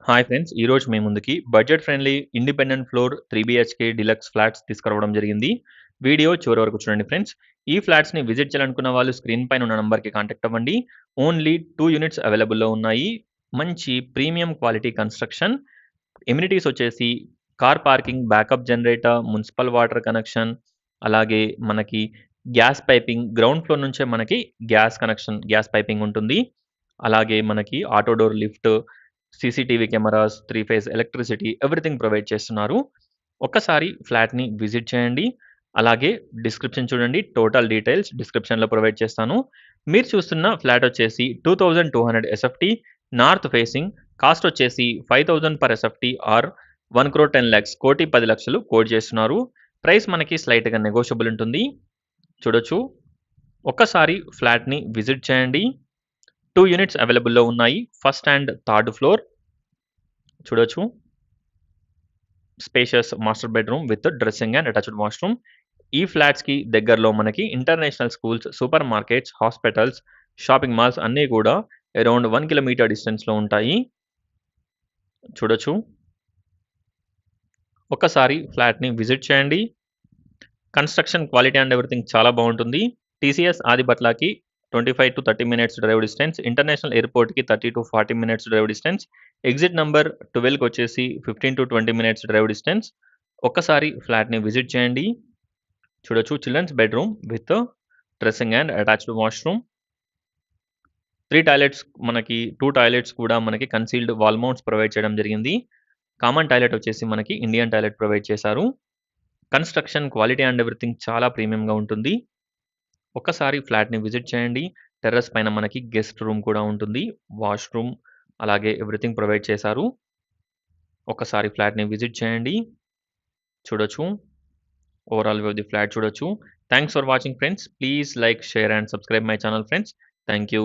Hi friends! ఈరోజు మీ ముందుకి budget friendly independent floor 3 BHK deluxe flats తీసుకురావడం జరిగింది. వీడియో చివరి వరకు చూడండి ఫ్రెండ్స్. ఈ ఫ్లాట్స్‌ని విజిట్ చేయాలనుకున్న వాళ్ళు స్క్రీన్ పైన ఉన్న నంబర్‌కి కాంటాక్ట్ అవ్వండి. ఓన్లీ 2 యూనిట్స్ అవైలబుల్‌లో ఉన్నాయి. మంచి ప్రీమియం క్వాలిటీ కన్‌స్ట్రక్షన్. ఎమ్యూనిటీస్ వచ్చేసి car parking, backup generator, municipal water connection, అలాగే మనకి గ్యాస్ పైపింగ్ గ్రౌండ్ ఫ్లోర్ నుంచే మనకి గ్యాస్ కనెక్షన్, గ్యాస్ పైపింగ్ ఉంటుంది. అలాగే మనకి auto door lift, CCTV cameras, 3 phase electricity everything provide చేస్తున్నారు. ఒక్కసారి ఫ్లాట్‌ని విజిట్ చేయండి. అలాగే డిస్క్రిప్షన్ చూడండి. టోటల్ డీటెయిల్స్ డిస్క్రిప్షన్‌లో ప్రొవైడ్ చేస్తాను. మీరు చూస్తున్న ఫ్లాట్ వచ్చేసి 2200 ఎస్ఎఫ్‌టి నార్త్ ఫేసింగ్. కాస్ట్ వచ్చేసి 5000 పర్ ఎస్ఎఫ్‌టి ఆర్ 1,10,00,000 కోటి 10 లక్షలు కోట్ చేస్తున్నారు. ప్రైస్ మనకి స్లైట్‌గా నెగోషియబుల్ ఉంటుంది. చూడొచ్చు. ఒక్కసారి ఫ్లాట్‌ని విజిట్ చేయండి. 2 యూనిట్స్ అవైలబుల్‌లో ఉన్నాయి. First and third floor. చూడొచ్చు. Spacious master bedroom with dressing and attached washroom. ఈ ఫ్లాట్స్‌కి దగ్గరలో మనకి international schools, super markets, hospitals, shopping malls అన్నీ కూడా అరౌండ్ 1 కిలోమీటర్ డిస్టెన్స్‌లో ఉంటాయి. చూడొచ్చు. ఒక్కసారి ఫ్లాట్‌ని విజిట్ చేయండి. కన్‌స్ట్రక్షన్ క్వాలిటీ అండ్ ఎవ్రీథింగ్ చాలా బావుంటుంది. టీసీఎస్ ఆదిబట్లకి 25-30 మినిట్స్ డ్రైవ్ డిస్టెన్స్. ఇంటర్నేషనల్ ఎయిర్‌పోర్ట్‌కి 30-40 minutes drive distance. Exit number 12కి వచ్చేసి 15-20 మినిట్స్ డ్రైవ్ డిస్టెన్స్. ఒక్కసారి ఫ్లాట్‌ని విజిట్ చేయండి. చూడొచ్చు. Children's bedroom with dressing and attached washroom. 3 toilets మనకి 2 టాయిలెట్స్ కూడా మనకి కన్సీల్డ్ వాల్ మౌంట్స్ ప్రొవైడ్ చేయడం జరిగింది. కామన్ టాయిలెట్ వచ్చేసి మనకి ఇండియన్ టాయిలెట్ ప్రొవైడ్ చేశారు. కన్‌స్ట్రక్షన్ క్వాలిటీ అండ్ ఎవ్రీథింగ్ చాలా ప్రీమియంగా ఉంటుంది. ఒక్కసారి ఫ్లాట్‌ని విజిట్ చేయండి. టెర్రస్ పైన మనకి గెస్ట్ రూమ్ కూడా ఉంటుంది. వాష్‌రూమ్ అలాగే ఎవ్రీథింగ్ ప్రొవైడ్ చేశారు. ఒక్కసారి ఫ్లాట్‌ని విజిట్ చేయండి. చూడొచ్చు. Overall view of the flat చూడొచ్చు. Thanks for watching friends. Please like, share and subscribe my channel friends. Thank you.